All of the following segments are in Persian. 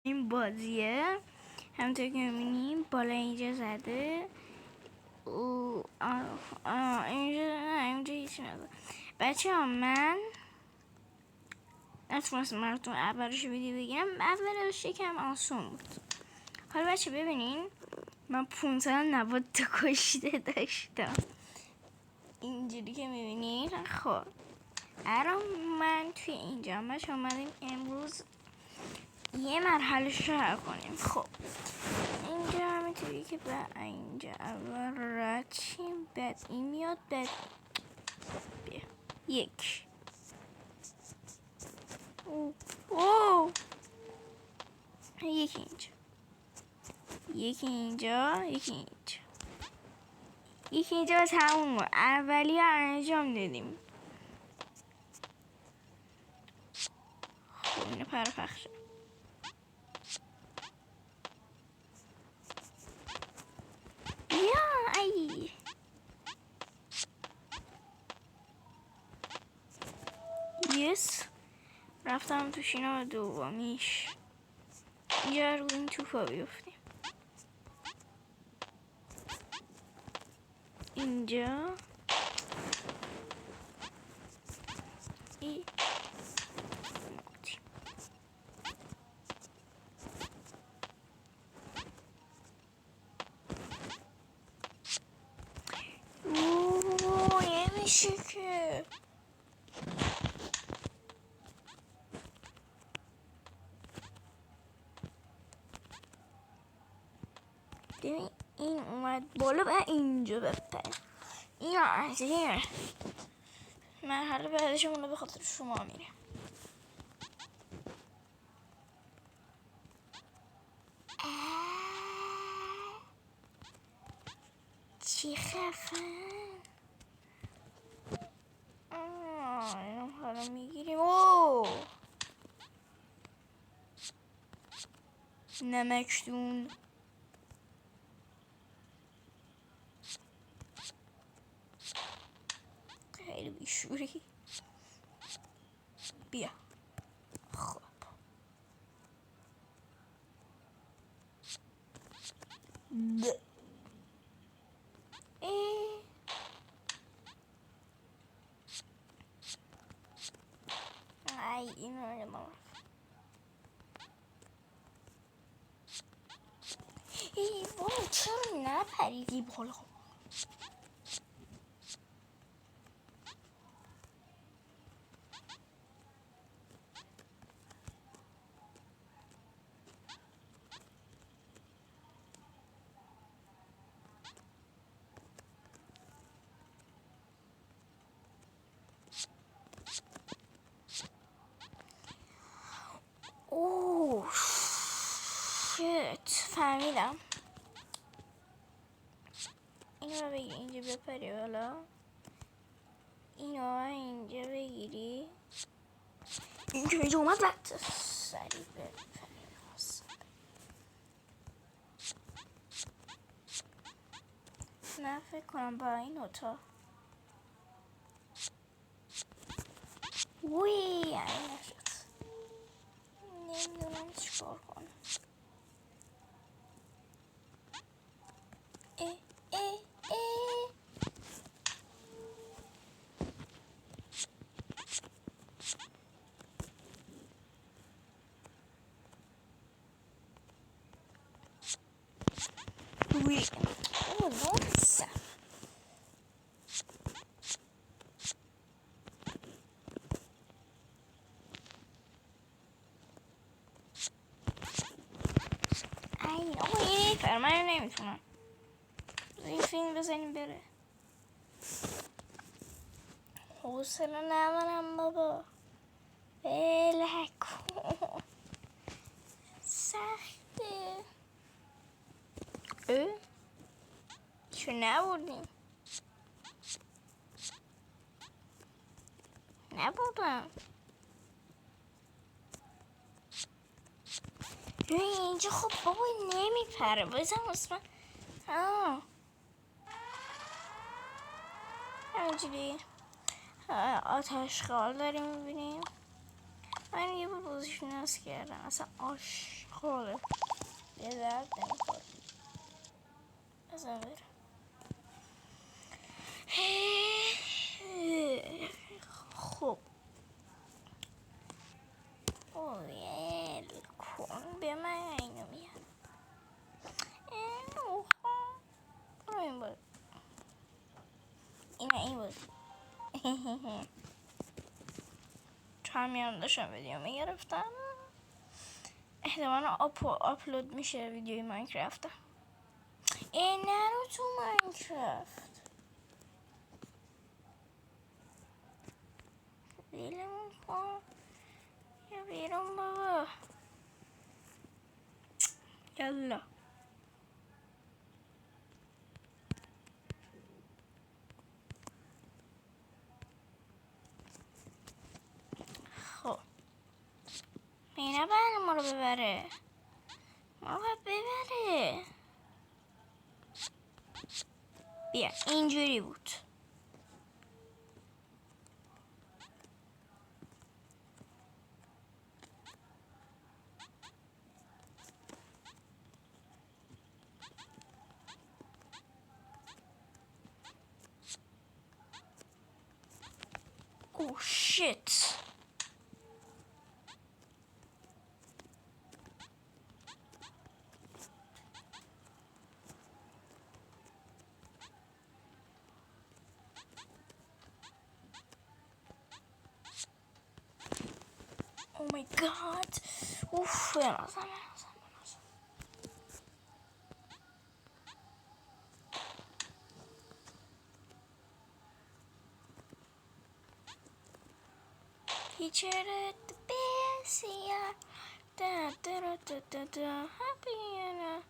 این بازیه همونطور که میبینیم بالا اینجا زده اینجا هیچی نزده. بچه ها من نتونستم براتون اولش ویدیو بگیرم. اولش یکم آسون بود. حالا بچه ببینین من 590 تا کشته داشتم اینجوری که میبینین. خب الان من توی اینجا بچه اومدیم امروز یه مرحله رو حل کنیم. خب اینجا همینطوری که به اینجا اول رد شیم، بعد این میاد، بعد بیا یک یکی اینجا، یکی اینجا، یکی اینجا، یکی اینجا. تموم اولی انجام دادیم. خب اینو پرپخش یا ای یس رفتم تو شینا دومیش. اینجا رو این توفا بیفتیم. اینجا ای نمیشه که ببین این اومد بالا و اینجا بپره. این عظیمه. مرحله بعدشمون رو به خاطر شما میره. چی خفن. اینو حالا میگیریم. نمکدون خیلی بیشوری. بیا خب ای اینو نمام. ای وای چرا نپریدی بالا؟ اوه شت فهمیدم. اینو رو بگیری اینجا بپری بالا. اینو اینجا بگیری اینجا اومد وقت سریع بپری. نه فکر کنم با این اتاق وی این نشد. نمیدونم چیکار کنم. وی نونسه. این من نمیتونم. این فیلم بزنیم بره. حوصله ندارم بابا. بله کن سخته. چون نبردیم. نبردم. اینجا خب بابا نمیپره. بازم اصلا همینجوری آتشغال داریم میبینیم. من یه بار بازیش نصب کردم اصلا آشغاله به درد نمیخوره اصلا برم خب ویل کن به من اینو میارم اینو خب برو این باز این باز چون میان داشتم ویدیو میگرفتم احتمالا آپلود میشه ویدیوی ماینکرافت این نرو تو ماینکرافت بیلمون کن یا بیرون بابا یالا خب اینه بعد ما رو ببره ما رو باید ببره بیا اینجوری بود اوه شیت او مای گاد اوف بنازم Teacher at the best, yeah. Da da da da da da. Happy and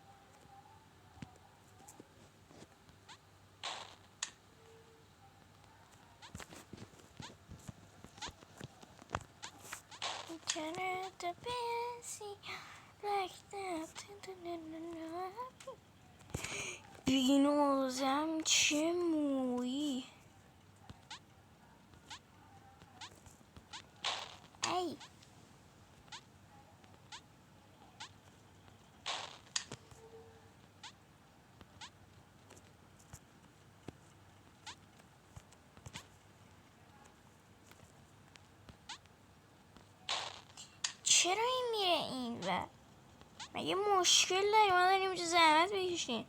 teacher at the best, yeah. Like that. بینازم چه مویی ای چرا این میره این و مگه مشکل داری ما داریم اینجا زحمت بکشیم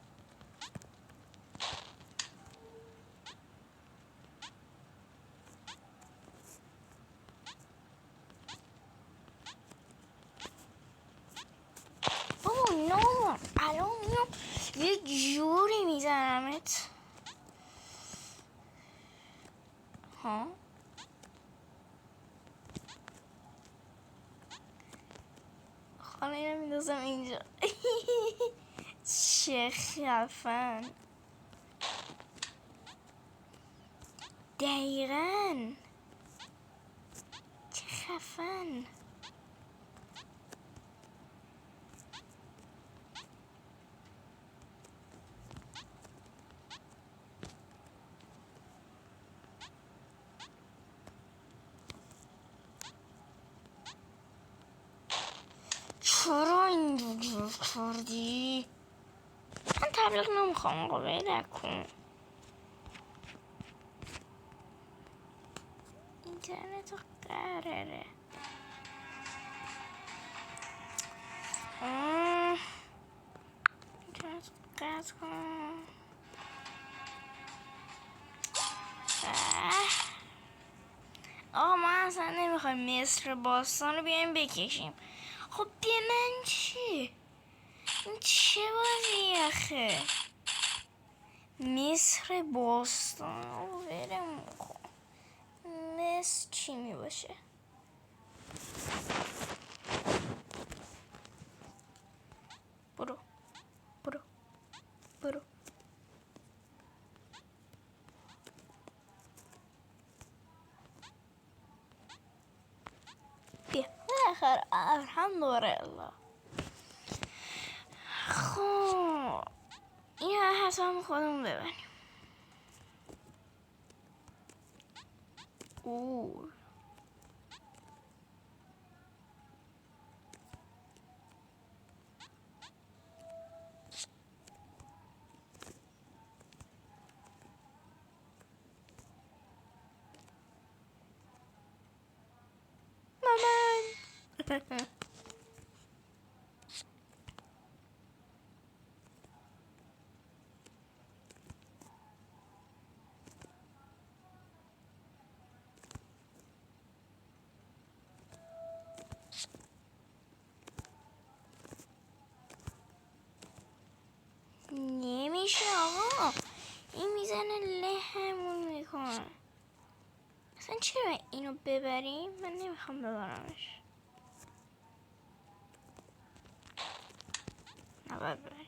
بابا نه الان میام یه جوری میزنمت ها خانه اینو میدازم اینجا چه خفن دقیقاً چه خفن چرا اینجوری کردی؟ من تبلیغ نمیخوام آقا بله کن اینترنت قراره اینترنت قطع کن آقا ما اصلا نمیخوایم مصر باستان رو بیایم بکشیم خب به من چی؟ این چه بازی آخه مصر باستان رو برم کن مصر چی می باشه برو برو برو بیا بالاخره الحمدلله خب این حتما خودمون ببریم اوه نمیشه آقا، این میزنه لهمون میکنه. اصلا چرا اینو ببریم؟ من نمیخوام ببرمش. نباید ببریم.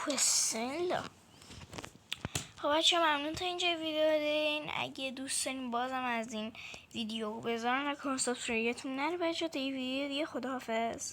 بسم خب بچه ممنون تا اینجا ویدیو دیدین. اگه دوست دارین بازم از این ویدیو بذارن، نکنه سابسکرایبتون نره بچه. تا این ویدیو دیگه خداحافظ.